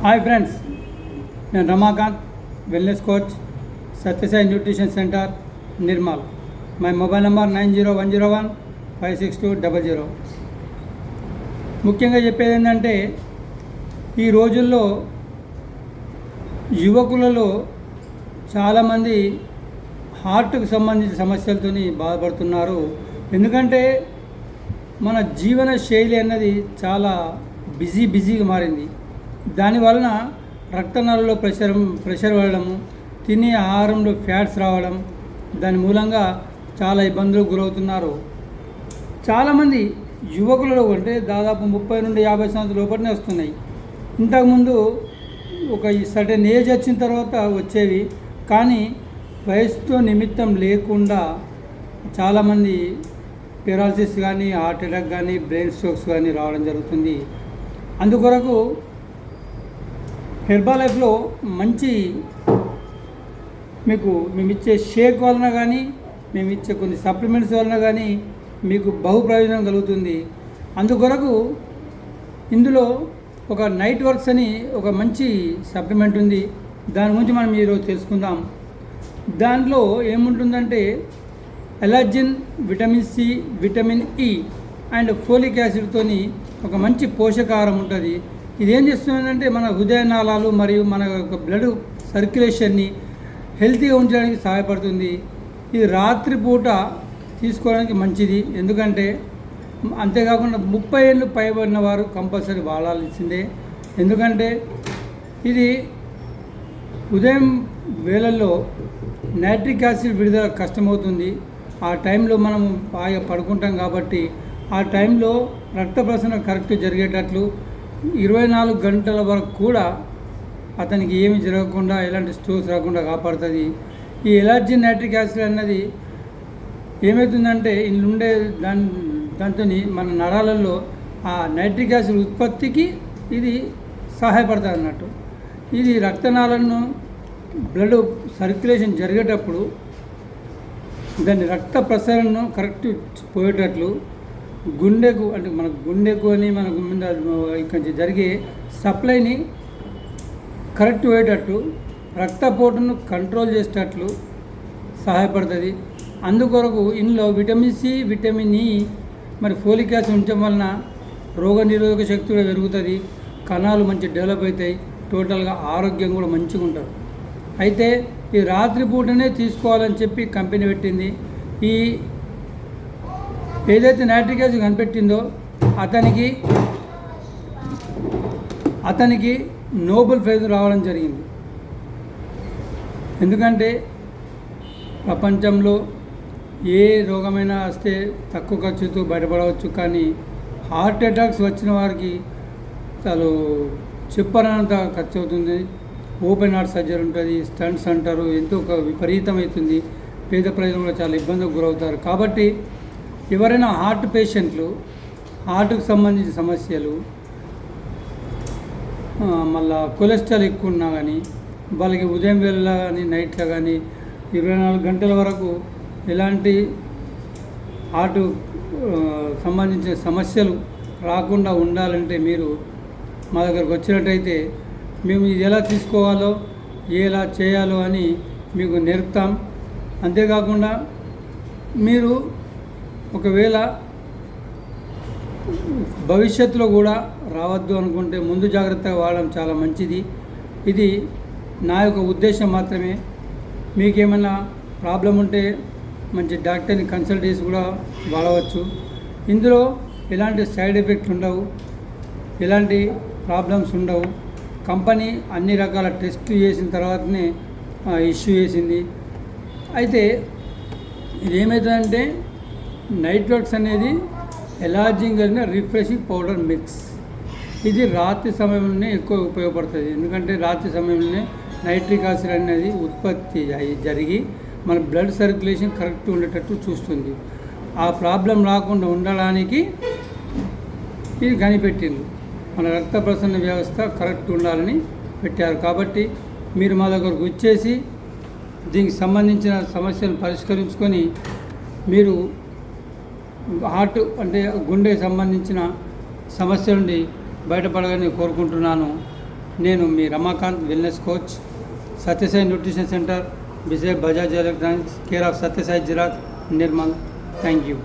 Hi friends, నేను Ramakant, wellness coach, Satyasai nutrition centre, Nirmal. My mobile number 9010156200. ముఖ్యంగా చెప్పేది ఏంటంటే, ఈ రోజుల్లో యువకులలో చాలామంది హార్ట్కు సంబంధించిన సమస్యలతో బాధపడుతున్నారు. ఎందుకంటే మన జీవన శైలి అన్నది చాలా బిజీగా మారింది. దానివలన రక్తనాళాల్లో ప్రెషర్ వెళ్ళడము, తినే ఆహారంలో ఫ్యాట్స్ రావడం, దాని మూలంగా చాలా ఇబ్బందులకు గురవుతున్నారు. చాలామంది యువకులలో అంటే దాదాపు 30 నుండి 50 సంవత్సరాల లోపలనే వస్తున్నాయి. ఇంతకుముందు ఒక సర్టెన్ ఏజ్ వచ్చిన తర్వాత వచ్చేవి, కానీ వయసుతో నిమిత్తం లేకుండా చాలామంది పెరాలసిస్ కానీ, హార్ట్ అటాక్ కానీ, బ్రెయిన్ స్ట్రోక్స్ కానీ రావడం జరుగుతుంది. అందుకొరకు హెర్బాలైఫ్లో మంచి మేము ఇచ్చే షేక్ వలన కానీ, మేము ఇచ్చే కొన్ని సప్లిమెంట్స్ వలన కానీ మీకు బహు ప్రయోజనం కలుగుతుంది. అందుకొరకు ఇందులో ఒక నైట్ వర్క్స్ అని ఒక మంచి సప్లిమెంట్ ఉంది. దాని గురించి మనం ఈరోజు తెలుసుకుందాం. దాంట్లో ఏముంటుందంటే ఎలాజిన్, vitamin C, vitamin E and folic యాసిడ్తోని ఒక మంచి పోషకాహారం ఉంటుంది. ఇదేం చేస్తుందంటే మన హృదయనాళాలు మరియు మన యొక్క బ్లడ్ సర్క్యులేషన్ని హెల్తీగా ఉంచడానికి సహాయపడుతుంది. ఇది రాత్రిపూట తీసుకోవడానికి మంచిది. ఎందుకంటే అంతేకాకుండా 30 ఏళ్ళు పైబడిన వారు కంపల్సరీ వాడాల్సిందే. ఎందుకంటే ఇది ఉదయం వేళల్లో నైట్రిక్ యాసిడ్ విడుదల కష్టమవుతుంది. ఆ టైంలో మనం బాగా పడుకుంటాం కాబట్టి ఆ టైంలో రక్త ప్రసరణ కరెక్ట్ జరిగేటట్లు 24 గంటల వరకు కూడా అతనికి ఏమి జరగకుండా, ఎలాంటి స్ట్రోక్స్ రాకుండా కాపాడుతుంది. ఈ ఎలర్జీ నైట్రిక్ యాసిడ్ అన్నది ఏమవుతుందంటే ఇందుండే దాంతో మన నరాలలో ఆ నైట్రిక్ యాసిడ్ ఉత్పత్తికి ఇది సహాయపడుతుంది అన్నట్టు. ఇది రక్తనాళాలను బ్లడ్ సర్క్యులేషన్ జరిగేటప్పుడు దాని రక్త ప్రసరణను కరెక్ట్ పోయేటట్లు, గుండెకు అంటే మన గుండెకు అని మనకు ముందు ఇక్కడ జరిగే సప్లైని కరెక్ట్ పోయేటట్టు, రక్తపోటును కంట్రోల్ చేసేటట్లు సహాయపడుతుంది. అందుకొరకు ఇందులో విటమిన్ సి, విటమిన్ ఈ మరి ఫోలిక్ యాసిడ్ ఉంచడం వలన రోగనిరోధక శక్తి కూడా పెరుగుతుంది, కణాలు మంచి డెవలప్ అవుతాయి, టోటల్గా ఆరోగ్యం కూడా మంచిగా ఉంటారు. అయితే ఈ రాత్రిపూటనే తీసుకోవాలని చెప్పి కంపెనీ పెట్టింది. ఈ ఏదైతే నైట్రిక్ యాసిడ్ కనిపెట్టిందో అతనికి నోబెల్ ప్రైజ్ రావడం జరిగింది. ఎందుకంటే ప్రపంచంలో ఏ రోగమైనా వస్తే తక్కువ ఖర్చుతో బయటపడవచ్చు, కానీ హార్ట్ అటాక్స్ వచ్చిన వారికి చాలా చెప్పనంత ఖర్చు అవుతుంది. ఓపెన్ హార్ట్ సర్జరీ ఉంటుంది, స్టంట్స్ అంటారు, ఎంతో విపరీతమవుతుంది. పేద ప్రజలు కూడా చాలా ఇబ్బందికి గురవుతారు. కాబట్టి ఎవరైనా హార్ట్ పేషెంట్లు, హార్ట్కు సంబంధించిన సమస్యలు, మళ్ళా కొలెస్ట్రాల్ ఎక్కువ ఉన్నా కానీ వాళ్ళకి ఉదయం వేళ కానీ నైట్లో కానీ 24 గంటల వరకు ఎలాంటి హార్ట్ సంబంధించిన సమస్యలు రాకుండా ఉండాలంటే మీరు మా దగ్గరకు వచ్చినట్టయితే మేము ఇది ఎలా తీసుకోవాలో, ఎలా చేయాలో అని మీకు నేర్పుతాం. అంతేకాకుండా మీరు ఒకవేళ భవిష్యత్తులో కూడా రావద్దు అనుకుంటే ముందు జాగ్రత్తగా వాడడం చాలా మంచిది. ఇది నా యొక్క ఉద్దేశం మాత్రమే. మీకేమైనా ప్రాబ్లం ఉంటే మంచి డాక్టర్ని కన్సల్ట్ చేసి కూడా వాడవచ్చు. ఇందులో ఎలాంటి సైడ్ ఎఫెక్ట్స్ ఉండవు, ఎలాంటి ప్రాబ్లమ్స్ ఉండవు. కంపెనీ అన్ని రకాల టెస్టులు చేసిన తర్వాతనే ఇష్యూ చేసింది. అయితే ఇది ఏమవుతుందంటే నైట్ వర్క్స్ అనేది ఎలాజింగ్ అయిన రిఫ్రెషింగ్ పౌడర్ మిక్స్. ఇది రాత్రి సమయంలోనే ఎక్కువ ఉపయోగపడుతుంది. ఎందుకంటే రాత్రి సమయంలోనే నైట్రిక్ యాసిడ్ అనేది ఉత్పత్తి జరిగి మన బ్లడ్ సర్క్యులేషన్ కరెక్ట్ ఉండేటట్టు చూస్తుంది. ఆ ప్రాబ్లం రాకుండా ఉండడానికి ఇది కనిపెట్టింది. మన రక్త ప్రసరణ వ్యవస్థ కరెక్ట్ ఉండాలని పెట్టారు. కాబట్టి మీరు మా దగ్గరకు వచ్చేసి దీనికి సంబంధించిన సమస్యలు పరిష్కరించుకొని మీరు హార్ట్ అంటే గుండెకి సంబంధించిన సమస్య నుండి బయటపడాలని కోరుకుంటున్నాను. నేను మీ Ramakant wellness coach, Satyasai nutrition centre, beside Bajaj electronics, care of Satyasai xerox, Nirmal. Thank you.